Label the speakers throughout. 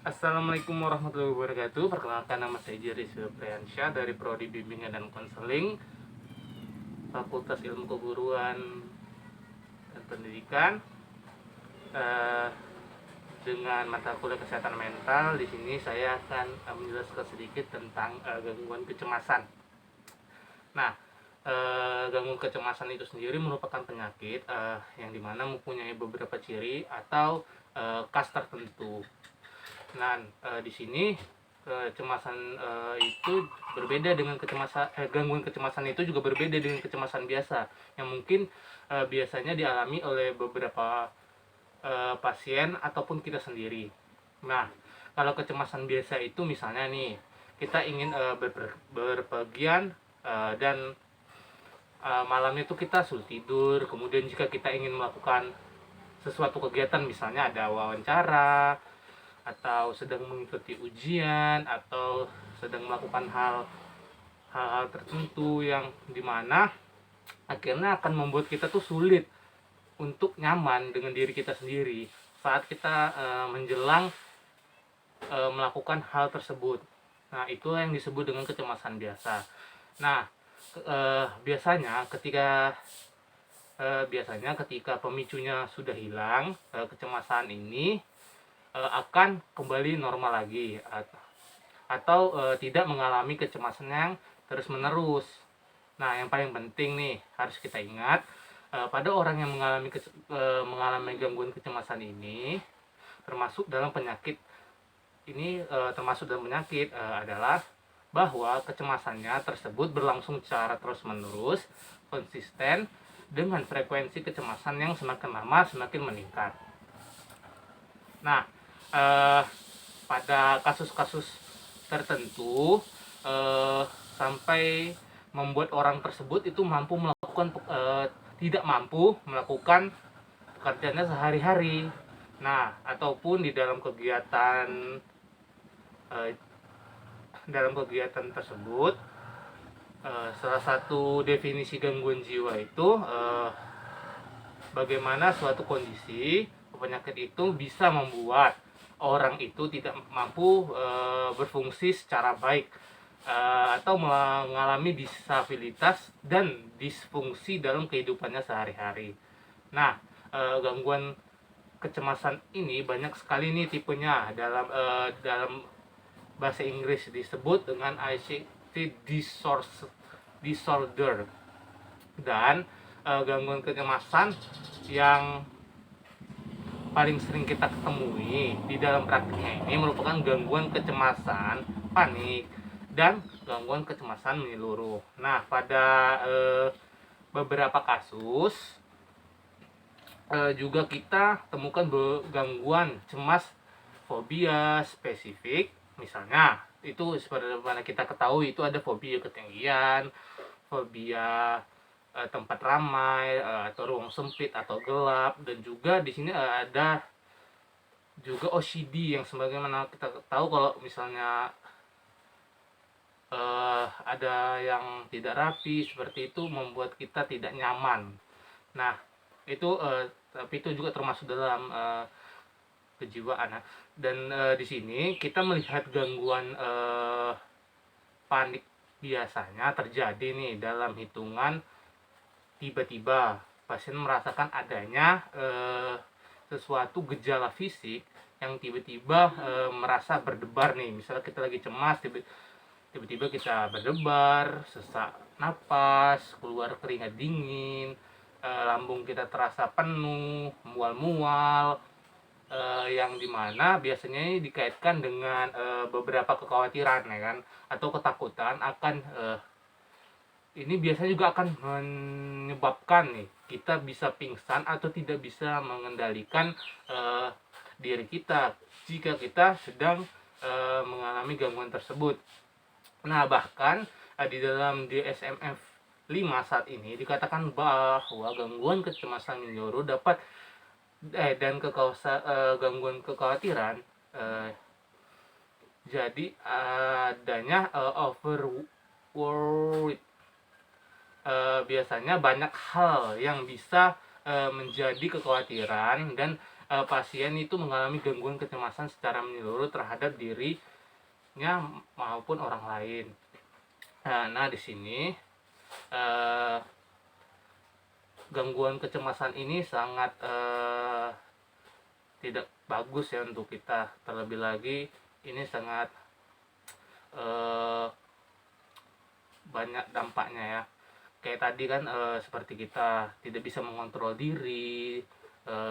Speaker 1: Assalamualaikum warahmatullahi wabarakatuh. Perkenalkan, nama saya Jerry Priyansyah dari Prodi Bimbingan dan Konseling Fakultas Ilmu Keguruan dan Pendidikan, eh, dengan mata kuliah kesehatan mental. Di sini saya akan menjelaskan sedikit tentang gangguan kecemasan. Nah, gangguan kecemasan itu sendiri merupakan penyakit yang dimana mempunyai beberapa ciri atau khas tertentu. Nah, di sini kecemasan itu berbeda dengan gangguan kecemasan itu juga berbeda dengan kecemasan biasa yang mungkin biasanya dialami oleh beberapa pasien ataupun kita sendiri. Nah, kalau kecemasan biasa itu misalnya nih, kita ingin berpergian dan malamnya itu kita sulit tidur. Kemudian jika kita ingin melakukan sesuatu kegiatan, misalnya ada wawancara atau sedang mengikuti ujian atau sedang melakukan hal-hal tertentu yang dimana akhirnya akan membuat kita tuh sulit untuk nyaman dengan diri kita sendiri saat kita menjelang melakukan hal tersebut. Nah, itu yang disebut dengan kecemasan biasa. Nah, biasanya ketika pemicunya sudah hilang, kecemasan ini akan kembali normal lagi, atau tidak mengalami kecemasan yang terus menerus. Nah, yang paling penting nih harus kita ingat, pada orang yang mengalami gangguan kecemasan ini, termasuk dalam penyakit adalah bahwa kecemasannya tersebut berlangsung secara terus menerus, konsisten, dengan frekuensi kecemasan yang semakin lama semakin meningkat. Nah, pada kasus-kasus tertentu sampai membuat orang tersebut itu tidak mampu melakukan pekerjaannya sehari-hari. Nah, ataupun di dalam kegiatan tersebut, salah satu definisi gangguan jiwa itu bagaimana suatu kondisi penyakit itu bisa membuat orang itu tidak mampu berfungsi secara baik, atau mengalami disabilitas dan disfungsi dalam kehidupannya sehari-hari. Nah, gangguan kecemasan ini banyak sekali nih tipenya. Dalam bahasa Inggris disebut dengan anxiety disorder. Dan gangguan kecemasan yang paling sering kita ketemui di dalam praktiknya ini merupakan gangguan kecemasan panik dan gangguan kecemasan menyeluruh. Nah, pada beberapa kasus juga kita temukan gangguan cemas fobia spesifik. Misalnya, itu seperti mana kita ketahui, itu ada fobia ketinggian, fobia tempat ramai, atau ruang sempit atau gelap. Dan juga di sini ada juga OCD, yang sebagaimana kita tahu kalau misalnya ada yang tidak rapi seperti itu membuat kita tidak nyaman. Nah, itu tapi itu juga termasuk dalam kejiwaan. Dan di sini kita melihat gangguan panik biasanya terjadi nih dalam hitungan tiba-tiba pasien merasakan adanya sesuatu gejala fisik yang tiba-tiba merasa berdebar nih. Misalnya kita lagi cemas, tiba-tiba kita berdebar, sesak napas, keluar keringat dingin, lambung kita terasa penuh, mual-mual, yang dimana biasanya ini dikaitkan dengan beberapa kekhawatiran, ya kan, atau ketakutan akan ini biasanya juga akan menyebabkan nih kita bisa pingsan atau tidak bisa mengendalikan diri kita jika kita sedang mengalami gangguan tersebut. Nah, bahkan di dalam DSM-5 saat ini dikatakan bahwa gangguan kecemasan menyeluruh dapat gangguan kekhawatiran, jadi adanya overworried. Biasanya banyak hal yang bisa menjadi kekhawatiran dan pasien itu mengalami gangguan kecemasan secara menyeluruh terhadap dirinya maupun orang lain. Nah, di sini gangguan kecemasan ini sangat tidak bagus ya untuk kita. Terlebih lagi ini sangat banyak dampaknya ya. Kayak tadi kan seperti kita tidak bisa mengontrol diri,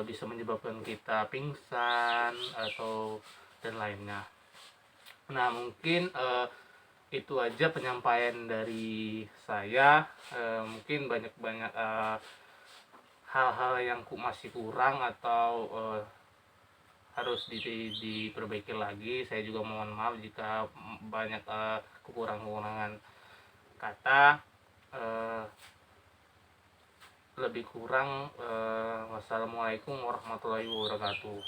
Speaker 1: bisa menyebabkan kita pingsan atau dan lainnya. Nah, mungkin itu aja penyampaian dari saya. Mungkin banyak hal-hal yang masih kurang atau harus diperbaiki lagi. Saya juga mohon maaf jika banyak kekurangan kata. Lebih kurang wassalamualaikum warahmatullahi wabarakatuh.